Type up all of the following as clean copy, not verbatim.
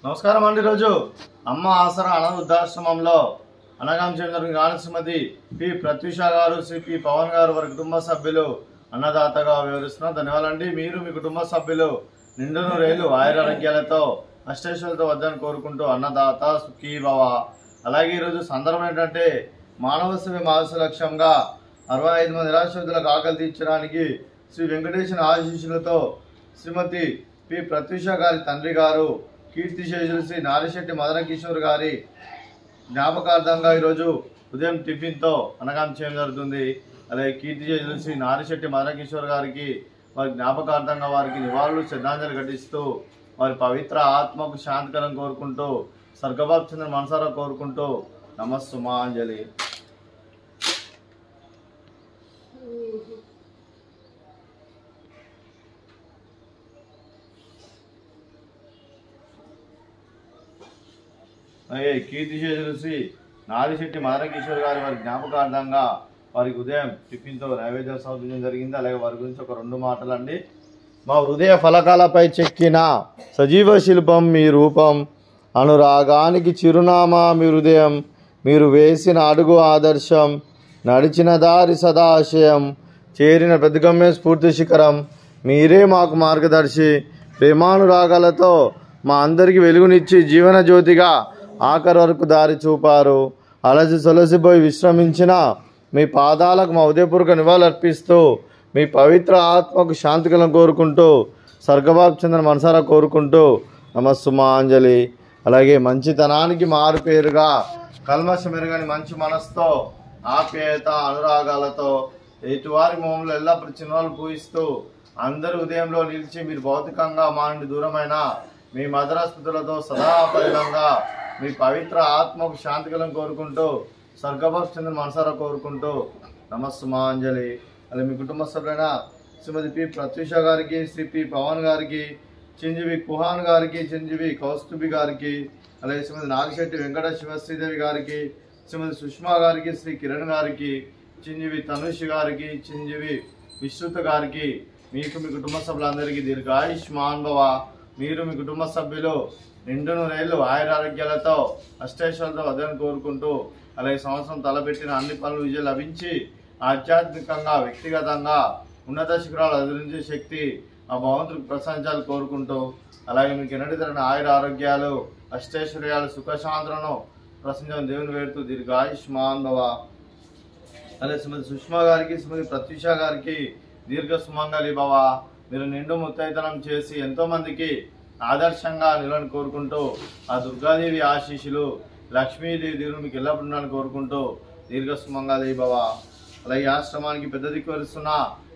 నమస్కారం అండి. రోజు అమ్మ ఆసరా అనాథ వృద్ధాశ్రమంలో అనగాం చెందిన శ్రీమతి పి ప్రత్యూష గారు, శ్రీ పి పవన్ గారు వారి కుటుంబ సభ్యులు అన్నదాతగా వివరిస్తున్నారు. ధన్యవాదాలండి. మీరు మీ కుటుంబ సభ్యులు నిండును రేలు ఆయురారోగ్యాలతో అష్టైశ్వర్యాలతో వద్దని కోరుకుంటూ అన్నదాత సుఖీ భవ. అలాగే ఈరోజు సందర్భం ఏంటంటే మానవ సేవ మానవ లక్ష్యంగా 65 మంది నిరాశ్రితులకు ఆకలి తీర్చడానికి శ్రీ వెంకటేశ్వర ఆశీస్సులతో శ్రీమతి పి ప్రత్యూష గారి తండ్రి గారు కీర్తిశేషులు శ్రీ నారిశెట్టి మదన కిషోర్ గారి జ్ఞాపకార్థంగా ఈరోజు ఉదయం టిఫిన్తో అనగాం చేయడం జరుగుతుంది. అలాగే కీర్తిశేషులు శ్రీ నారిశెట్టి మదన కిషోర్ గారికి వారి జ్ఞాపకార్థంగా వారికి నివాళులు శ్రద్ధాంజలి ఘటిస్తూ వారి పవిత్ర ఆత్మకు శాంతికరం కోరుకుంటూ స్వర్గభాగ్ చెందిన మనసారా కోరుకుంటూ నమస్సుమాంజలి. అలాగే కీర్తిశేషులు శ్రీ నారిశెట్టి మదన కిషోర్ గారి వారి జ్ఞాపకార్థంగా వారికి ఉదయం టిఫిన్తో నైవేద్యం సమర్పించడం జరిగింది. అలాగే వారి గురించి ఒక 2 మాటలు అండి. మా హృదయ ఫలకాలపై చెక్కిన సజీవ శిల్పం మీ రూపం, అనురాగానికి చిరునామా మీ హృదయం, మీరు వేసిన అడుగు ఆదర్శం, నడిచిన దారి సదాశయం, చేరిన ప్రతిగమ్య స్ఫూర్తి శిఖరం, మీరే మాకు మార్గదర్శి. ప్రేమానురాగాలతో మా అందరికీ వెలుగునిచ్చి జీవన జ్యోతిగా ఆఖరి వరకు దారి చూపారు. అలసి సొలసిపోయి విశ్రమించిన మీ పాదాలకు మా ఉదయపూర్వక నివాళులు అర్పిస్తూ మీ పవిత్ర ఆత్మకు శాంతికలను కోరుకుంటూ స్వర్గభాగ్ చెందిన మనసారా కోరుకుంటూ నమస్సుమాంజలి. అలాగే మంచితనానికి మారుపేరుగా కల్మషం ఎరుగని మంచి మనసుతో ఆప్యాయత అనురాగాలతో ఎటువారి మోములు ఎల్లప్పుడూ చిన్నవాళ్ళు పూజిస్తూ అందరి ఉదయంలో నిలిచి మీరు భౌతికంగా మా నుండి దూరమైన మీ మధుర స్మృతులతో సదా పరిణంగా మీ పవిత్ర ఆత్మకు శాంతికలను కోరుకుంటూ స్వర్గభాగ్ చెందిన మనసారా కోరుకుంటూ నమస్సుమాంజలి. అలాగే మీ కుటుంబ సభ్యులైన శ్రీమతి పి ప్రత్యూష గారికి, శ్రీ పి పవన్ గారికి, చిరంజీవి కుహాన్ గారికి, చిరంజీవి కౌస్తుభి గారికి, అలాగే శ్రీమతి నాగిశెట్టి వెంకట శివశ్రీదేవి గారికి, శ్రీమతి సుష్మా గారికి, శ్రీ కిరణ్ గారికి, చిరంజీవి తనుష్ గారికి, చిరంజీవి విశ్రుత గారికి, మీకు మీ కుటుంబ సభ్యులందరికీ దీర్ఘాయుష్మాన్ భవ. మీరు మీ కుటుంబ సభ్యులు నిండును రేళ్ళు ఆయురారోగ్యాలతో అష్టైశ్వర్యాలతో వద్దని కోరుకుంటూ అలాగే సంవత్సరం తలపెట్టిన అన్ని పనులు విజయం లభించి ఆధ్యాత్మికంగా వ్యక్తిగతంగా ఉన్నత శిఖరాలు అధిరించే శక్తి ఆ భగవంతుడికి ప్రశంసాలు కోరుకుంటూ అలాగే మీకు ఎన్నటి తరని ఆయుర ఆరోగ్యాలు అష్టైశ్వర్యాలు సుఖశాంతులను ప్రశంసలు దేవుని వేడుతూ దీర్ఘాయుష్మాన్ భవ. అలాగే శ్రీమతి సుష్మా గారికి, శ్రీమతి ప్రత్యూష గారికి దీర్ఘ సుమంగళి భవ. మీరు నిండు ముత్తైతనం చేసి ఎంతో మందికి ఆదర్శంగా నిలని కోరుకుంటూ ఆ దుర్గాదేవి ఆశీస్సులు లక్ష్మీదేవి దేవుడు మీకు ఎల్లప్పుడు ఉండాలని కోరుకుంటూ దీర్ఘ సుమంగళి భవ. అలాగే ఆశ్రమానికి పెద్ద దిక్కు వరుస్తున్న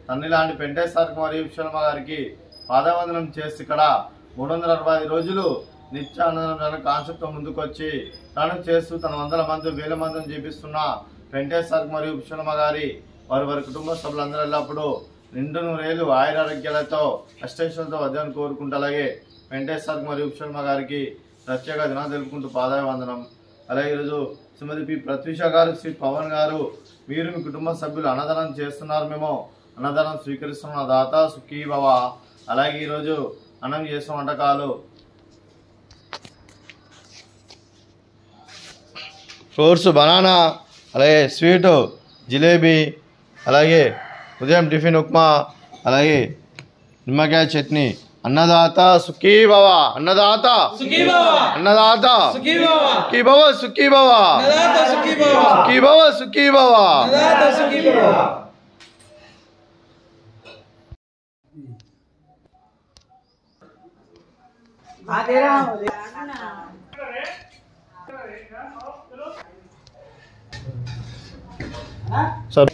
తల్లి లాంటి పెంటేశ్వర మరియు విశ్వమ్మ గారికి పాదవందనం చేసి ఇక్కడ 365 రోజులు నిత్యానందం కాన్సెప్ట్తో ముందుకొచ్చి తను చేస్తూ తన 100 మంది 1000 మందిని చూపిస్తున్న పెంటేశ్వర మరియు విశ్వమ్మ గారి వారి కుటుంబ సభ్యులందరూ ఎల్లప్పుడూ నిండు నూరేళ్ళు ఆయురారోగ్యాలతో అష్టైశ్వర్యాలతో వద్దని కోరుకుంటూ అలాగే వెంకటేశ్వర మరియు విశ్వమ్మ గారికి ప్రత్యేక దినాలు తెలుపుకుంటూ పాదాభివందనం. అలాగే ఈరోజు శ్రీమతి పి ప్రత్యూష గారు, శ్రీ పవన్ గారు మీరు మీ కుటుంబ సభ్యులు అన్నదానం చేస్తున్నారు. మేము అన్నదానం స్వీకరిస్తున్న దాత సుఖీ భవ. అలాగే ఈరోజు అన్నం చేసిన వంటకాలు ఫ్రూట్స్ బనానా, అలాగే స్వీటు జిలేబీ, అలాగే ఉదయం టిఫిన్ ఉప్మా, అలాగే నిమ్మకాయ చట్నీ. అన్నదాత సుఖీ భవ, అన్నదాత సుఖీ భవ, అన్నదాత సుఖీ భవ, సుఖీ భవ, సుఖీ భవ, అన్నదాత సుఖీ భవ, సుఖీ భవ, సుఖీ భవ, అన్నదాత సుఖీ భవ. సర్